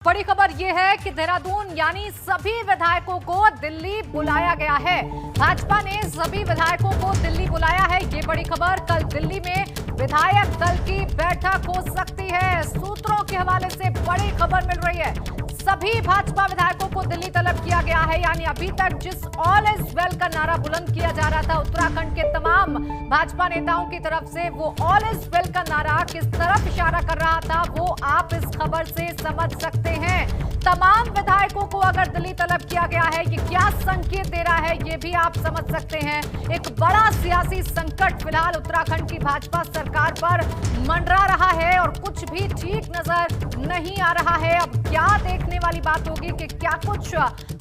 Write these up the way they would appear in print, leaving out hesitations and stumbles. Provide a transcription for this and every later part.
बड़ी खबर यह है कि देहरादून यानी सभी विधायकों को दिल्ली बुलाया गया है। भाजपा ने सभी विधायकों को दिल्ली बुलाया है। ये बड़ी खबर, कल दिल्ली में विधायक दल की बैठक हो सकती है। सूत्रों के हवाले से बड़ी खबर मिल रही है। सभी भाजपा विधायकों को दिल्ली तलब किया गया है। यानी अभी तक जिस ऑल इज वेल का नारा बुलंद किया जा रहा था उत्तराखंड के तमाम भाजपा नेताओं की तरफ से, वो ऑल इज वेल का नारा किस तरफ इशारा कर रहा था वो आप इस खबर से समझ सकते हैं। तमाम विधायकों को अगर दिल्ली तलब किया गया है, ये क्या संकेत दे रहा है ये भी आप समझ सकते हैं। एक बड़ा सियासी संकट फिलहाल उत्तराखंड की भाजपा सरकार पर मंडरा रहा है और कुछ भी ठीक नजर नहीं आ रहा है। अब क्या देखने वाली बात होगी कि क्या कुछ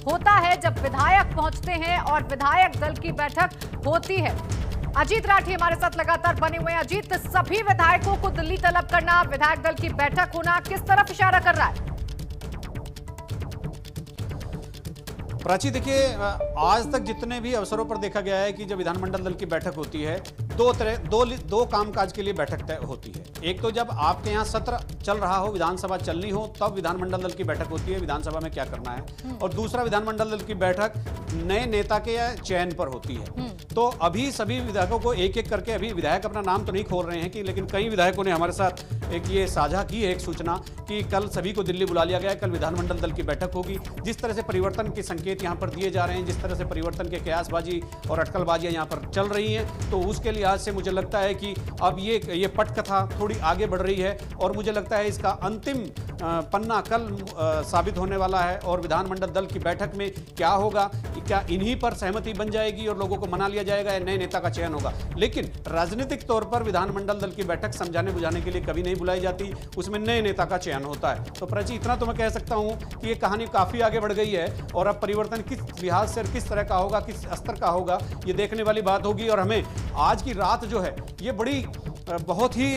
होता है जब विधायक पहुंचते हैं और विधायक दल की बैठक होती है। अजीत राठी हमारे साथ लगातार बने हुए हैं। अजीत, सभी विधायकों को दिल्ली तलब करना, विधायक दल की बैठक होना किस तरफ इशारा कर रहा है? प्राची, देखिए, आज तक जितने भी अवसरों पर देखा गया है कि जब विधानमंडल दल की बैठक होती है दो कामकाज के लिए बैठक तय होती है। एक तो जब आपके यहाँ सत्र चल रहा हो, विधानसभा चलनी हो, तब विधानमंडल दल की बैठक होती है, विधानसभा में क्या करना है। और दूसरा, विधानमंडल दल की बैठक नए नेता के चयन पर होती है। तो अभी सभी विधायकों को एक एक करके, अभी विधायक अपना नाम तो नहीं खोल रहे हैं कि, लेकिन कई विधायकों ने हमारे साथ एक ये साझा की है एक सूचना कि कल सभी को दिल्ली बुला लिया गया है, कल विधानमंडल दल की बैठक होगी। जिस तरह से परिवर्तन के संकेत यहाँ पर दिए जा रहे हैं, जिस तरह से परिवर्तन के कयासबाजी और अटकलबाजियां यहाँ पर चल रही हैं, तो उसके लिहाज से मुझे लगता है कि अब ये पटकथा थोड़ी आगे बढ़ रही है और मुझे लगता है इसका अंतिम पन्ना कल साबित होने वाला है। और विधानमंडल दल की बैठक में क्या होगा, क्या इन्हीं पर सहमति बन जाएगी और लोगों को मना लिया जाएगा या नए नेता का चयन होगा। लेकिन राजनीतिक तौर पर विधानमंडल दल की बैठक समझाने बुझाने के लिए कभी नहीं बुलाई जाती, उसमें नए नेता का चयन होता है। तो प्राची, इतना तो मैं कह सकता हूं कि ये कहानी काफी आगे बढ़ गई है और अब परिवर्तन किस लिहाज से, किस तरह का होगा, किस स्तर का होगा, ये देखने वाली बात होगी। और हमें आज की रात जो है ये बड़ी बहुत ही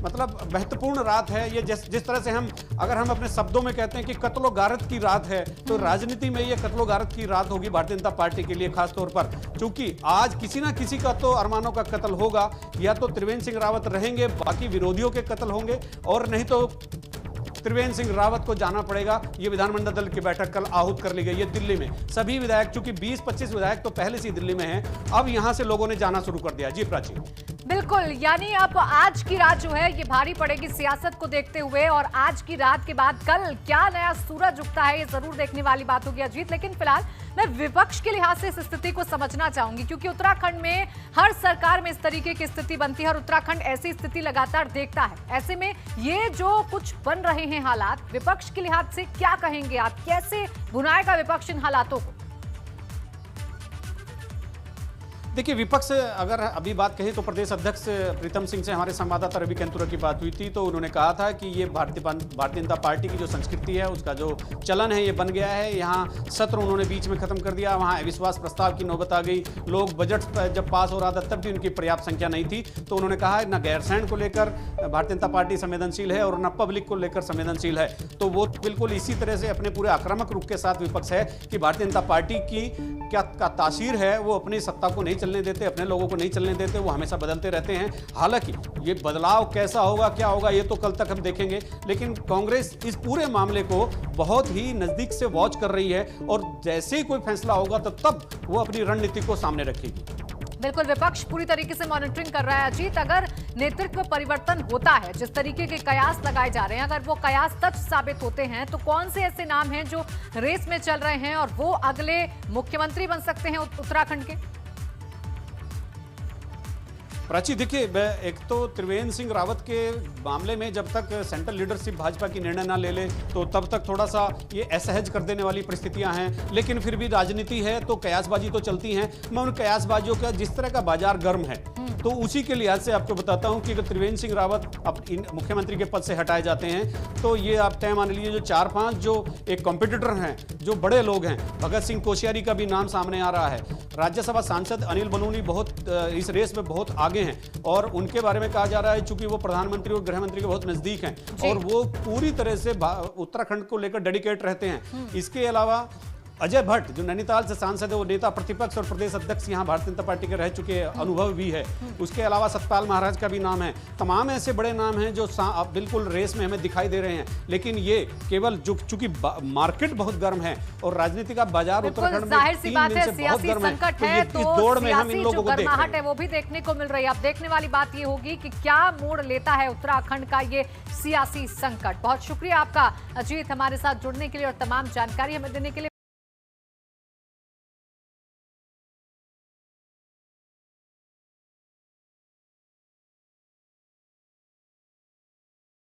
मतलब महत्वपूर्ण रात है। ये जिस तरह से अगर हम अपने शब्दों में कहते हैं कि कत्लो गारत की रात है, तो राजनीति में ये कत्लो गारत की रात होगी भारतीय जनता पार्टी के लिए, खास तौर पर क्योंकि आज किसी ना किसी का तो अरमानों का कत्ल होगा। या तो त्रिवेंद्र सिंह रावत रहेंगे, बाकी विरोधियों के कत्ल होंगे, और नहीं तो त्रिवेंद्र सिंह रावत को जाना पड़ेगा। ये विधानमंडल दल की बैठक कल आहूत कर ली गई है दिल्ली में। सभी विधायक, चूंकि 20-25 विधायक तो पहले से ही दिल्ली में हैं, अब यहां से लोगों ने जाना शुरू कर दिया। जी प्राची, बिल्कुल, यानी अब आज की रात जो है ये भारी पड़ेगी सियासत को देखते हुए, और आज की रात के बाद कल क्या नया सूरज उगता है ये जरूर देखने वाली बात होगी। अजीत, लेकिन फिलहाल मैं विपक्ष के लिहाज से इस स्थिति को समझना चाहूंगी, क्योंकि उत्तराखंड में हर सरकार में इस तरीके की स्थिति बनती है और उत्तराखंड ऐसी स्थिति लगातार देखता है। ऐसे में ये जो कुछ बन रहे हैं हालात, विपक्ष के लिहाज से क्या कहेंगे आप? कैसे भुनाएगा विपक्ष इन हालातों को? देखिए, विपक्ष अगर अभी बात कहें तो प्रदेश अध्यक्ष प्रीतम सिंह से हमारे संवाददाता रवि केंतुरा की बात हुई थी, तो उन्होंने कहा था कि ये भारतीय जनता पार्टी की जो संस्कृति है, उसका जो चलन है, ये बन गया है। यहाँ सत्र उन्होंने बीच में खत्म कर दिया, वहाँ अविश्वास प्रस्ताव की नौबत आ गई। लोग बजट जब पास हो रहा था तब भी उनकी पर्याप्त संख्या नहीं थी। तो उन्होंने कहा न गैरसैंण को लेकर भारतीय जनता पार्टी संवेदनशील है और न पब्लिक को लेकर संवेदनशील है। तो वो बिल्कुल इसी तरह से अपने पूरे आक्रामक रूप के साथ विपक्ष है कि भारतीय जनता पार्टी की क्या तासीर है, वो अपनी सत्ता को नहीं चलने देते, अपने लोगों को नहीं चलने देते, वो हमेशा बदलते रहते हैं। हालांकि ये बदलाव कैसा होगा, क्या होगा, ये तो कल तक हम देखेंगे। लेकिन कांग्रेस इस पूरे मामले को बहुत ही नजदीक से वॉच कर रही है और जैसे ही कोई फैसला होगा तो तब वो अपनी रणनीति को सामने रखेगी। बिल्कुल, विपक्ष पूरी तरीके से मॉनिटरिंग कर रहा है। अजीत, अगर नेतृत्व परिवर्तन होता है, जिस तरीके के कयास लगाए जा रहे हैं, अगर वो कयास सच साबित होते हैं, तो कौन से ऐसे नाम हैं जो रेस में चल रहे हैं और वो अगले मुख्यमंत्री बन सकते हैं उत्तराखंड के? प्राची, देखिए, एक तो त्रिवेंद्र सिंह रावत के मामले में जब तक सेंट्रल लीडरशिप भाजपा की निर्णय ना ले ले, तो तब तक थोड़ा सा ये असहज कर देने वाली परिस्थितियां हैं। लेकिन फिर भी राजनीति है तो कयासबाजी तो चलती हैं। मैं उन कयासबाजियों का, जिस तरह का बाजार गर्म है, तो उसी के लिहाज से आपको बताता हूं कि अगर त्रिवेंद्र सिंह रावत अब मुख्यमंत्री के पद से हटाए जाते हैं, तो ये आप तय मान लीजिए जो 4-5 जो एक कॉम्पिटिटर हैं, जो बड़े लोग हैं, भगत सिंह कोश्यारी का भी नाम सामने आ रहा है। राज्यसभा सांसद अनिल बलूनी बहुत इस रेस में बहुत आगे हैं और उनके बारे में कहा जा रहा है चूंकि वो प्रधानमंत्री और गृह मंत्री के बहुत नजदीक हैं और वो पूरी तरह से उत्तराखंड को लेकर डेडिकेट रहते हैं। इसके अलावा अजय भट्ट जो नैनीताल से सांसद है, वो नेता प्रतिपक्ष और प्रदेश अध्यक्ष यहाँ भारतीय जनता पार्टी के रह चुके हैं, अनुभव भी है। उसके अलावा सतपाल महाराज का भी नाम है। तमाम ऐसे बड़े नाम हैं जो बिल्कुल रेस में हमें दिखाई दे रहे हैं, लेकिन ये केवल चूंकि मार्केट बहुत गर्म है और राजनीति का बाजार उत्तराखंड में जाहिर सी 3 बात दिन है, से बहुत सियासी गर्म है, संकट तो है, ये तो इस दौड़ में हम इन सियासी लोगों जो को देख रहे गर्माहट है हैं। वो भी देखने को मिल रही है। अब देखने वाली बात ये होगी कि क्या मोड़ लेता है उत्तराखंड का ये सियासी संकट। बहुत शुक्रिया आपका अजीत, हमारे साथ जुड़ने के लिए और तमाम जानकारी हमें देने के लिए।